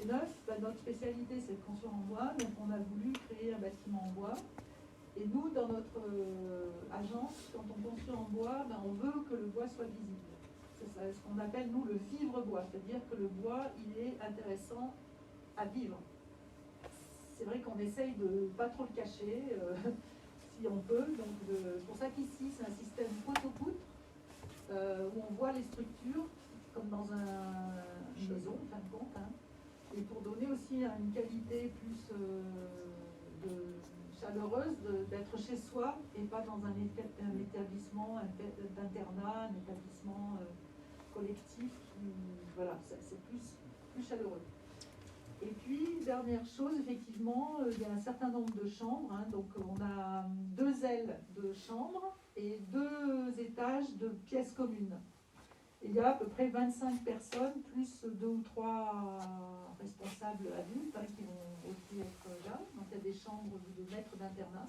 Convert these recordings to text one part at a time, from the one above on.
neuf, notre spécialité c'est le construire en bois, donc on a voulu créer un bâtiment en bois. Et nous, dans notre agence, quand on construit en bois, on veut que le bois soit visible. C'est ce qu'on appelle, nous, le vivre bois, c'est-à-dire que le bois, il est intéressant à vivre. C'est vrai qu'on essaye de ne pas trop le cacher, si on peut. C'est pour ça qu'ici, c'est un système poteau-poutre, où on voit les structures, comme dans une maison, en fin de compte. Et pour donner aussi une qualité plus chaleureuse d'être chez soi et pas dans un établissement d'internat, un établissement collectif voilà, c'est plus chaleureux. Et puis, dernière chose, effectivement, il y a un certain nombre de chambres, donc on a 2 ailes de chambres et 2 étages de pièces communes. Il y a à peu près 25 personnes, plus 2 ou 3 responsables adultes qui vont aussi être là. Donc il y a des chambres de maîtres d'internat.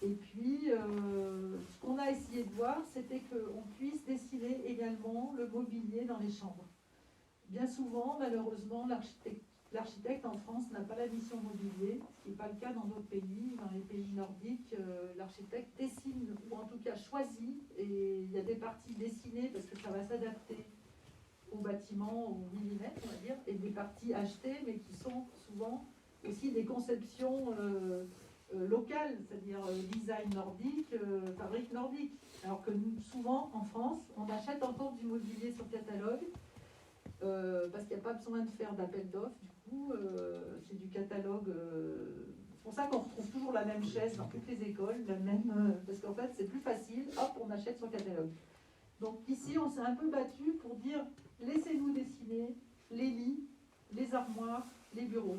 Et puis, ce qu'on a essayé de voir, c'était qu'on puisse dessiner également le mobilier dans les chambres. Bien souvent, malheureusement, l'architecte en France n'a pas la mission mobilier, ce qui n'est pas le cas dans d'autres pays. Dans les pays nordiques, l'architecte dessine, ou en tout cas choisit, et il y a des parties dessinées parce que ça va s'adapter au bâtiment, au millimètre, on va dire, et des parties achetées, mais qui sont souvent aussi des conceptions locales, c'est-à-dire design nordique, fabrique nordique. Alors que nous, souvent, en France, on achète encore du mobilier sur catalogue, parce qu'il n'y a pas besoin de faire d'appel d'offres, du coup, c'est du catalogue. C'est pour ça qu'on retrouve toujours la même chaise dans toutes les écoles, parce qu'en fait, c'est plus facile, hop, on achète sur catalogue. Donc ici, on s'est un peu battu pour dire, laissez-nous dessiner les lits, les armoires, les bureaux.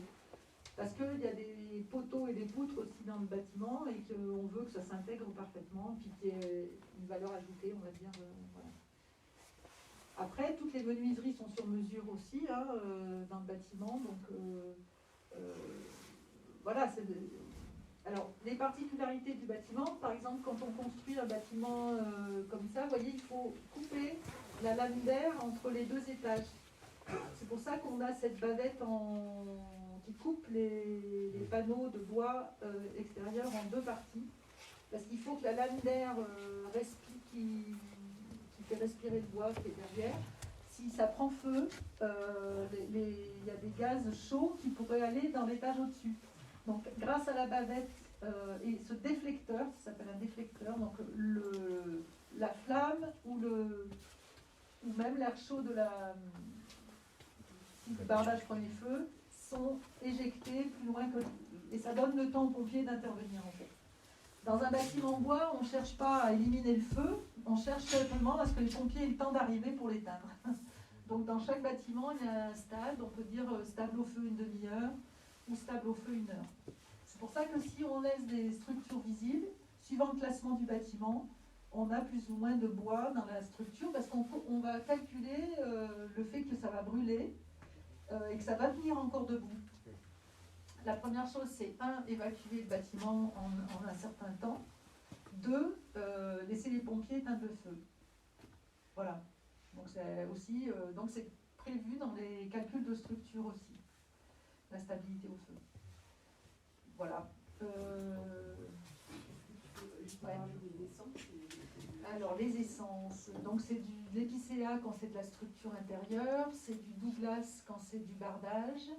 Parce qu'il y a des poteaux et des poutres aussi dans le bâtiment et qu'on veut que ça s'intègre parfaitement, puis qu'il y ait une valeur ajoutée, on va dire. Voilà. Après, toutes les menuiseries sont sur mesure aussi dans le bâtiment. Donc voilà. Alors, les particularités du bâtiment, par exemple, quand on construit un bâtiment comme ça, vous voyez, il faut couper la lame d'air entre les 2 étages. C'est pour ça qu'on a cette bavette qui coupe les panneaux de bois extérieurs en 2 parties. Parce qu'il faut que la lame d'air qui fait respirer le bois qui est derrière, si ça prend feu, il y a des gaz chauds qui pourraient aller dans l'étage au-dessus. Donc grâce à la bavette et ce déflecteur, ça s'appelle un déflecteur, donc la flamme ou même l'air chaud du bardage premier feu sont éjectés plus loin et ça donne le temps aux pompiers d'intervenir en fait. Dans un bâtiment en bois, on ne cherche pas à éliminer le feu, on cherche simplement à ce que les pompiers aient le temps d'arriver pour l'éteindre. Donc dans chaque bâtiment, il y a un stade, on peut dire stable au feu une demi-heure ou stable au feu 1 heure. C'est pour ça que si on laisse des structures visibles, suivant le classement du bâtiment, on a plus ou moins de bois dans la structure parce qu'on va calculer le fait que ça va brûler et que ça va tenir encore debout. La première chose, c'est 1, évacuer le bâtiment en un certain temps. 2, laisser les pompiers éteindre le feu. Voilà. Donc c'est aussi, donc c'est prévu dans les calculs de structure aussi, la stabilité au feu. Voilà. Ouais. Alors les essences, donc c'est de l'épicéa quand c'est de la structure intérieure, c'est du Douglas quand c'est du bardage,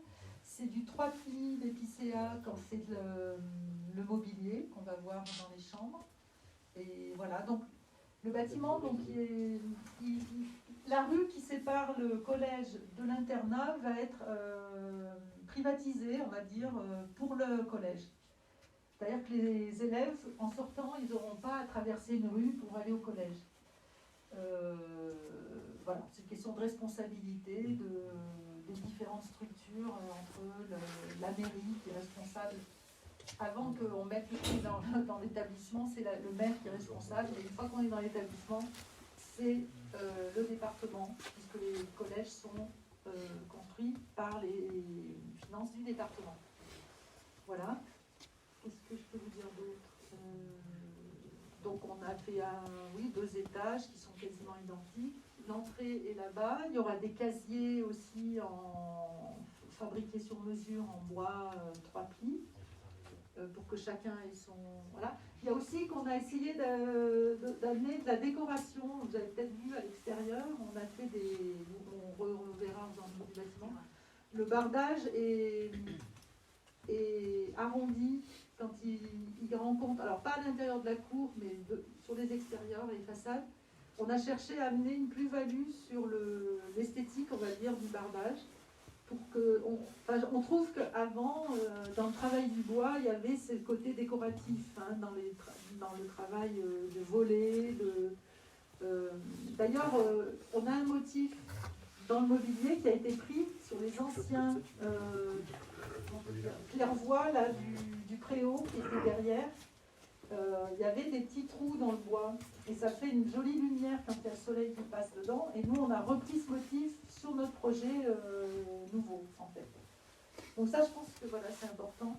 c'est du 3 plis d'épicéa quand c'est le mobilier qu'on va voir dans les chambres. Et voilà, donc le bâtiment, donc, la rue qui sépare le collège de l'internat va être privatisée, on va dire, pour le collège. C'est-à-dire que les élèves, en sortant, ils n'auront pas à traverser une rue pour aller au collège. Voilà, c'est une question de responsabilité des différentes structures entre la mairie qui est responsable. Avant qu'on mette le pied dans l'établissement, c'est le maire qui est responsable. Et une fois qu'on est dans l'établissement, c'est le département, puisque les collèges sont construits par les finances du département. Voilà. Qu'est-ce que je peux vous dire d'autre Donc on a fait 2 étages qui sont quasiment identiques. L'entrée est là-bas. Il y aura des casiers aussi en fabriqué sur mesure en bois 3 plis, pour que chacun ait son... Voilà. Il y a aussi qu'on a essayé d'amener de la décoration. Vous avez peut-être vu à l'extérieur, on a fait des... On reverra dans le bâtiment. Le bardage est arrondi quand il rencontre... Alors pas à l'intérieur de la cour, mais sur les extérieurs, les façades. On a cherché à amener une plus-value sur l'esthétique, on va dire, du bardage. Pour que on trouve qu'avant, dans le travail du bois, il y avait ce côté décoratif, hein, dans le travail de volet. D'ailleurs, on a un motif dans le mobilier qui a été pris sur les anciens claire-voie là, du préau qui était derrière. Il y avait des petits trous dans le bois et ça fait une jolie lumière quand il y a le soleil qui passe dedans. Et nous, on a repris ce motif sur notre projet nouveau, en fait. Donc ça, je pense que voilà, c'est important.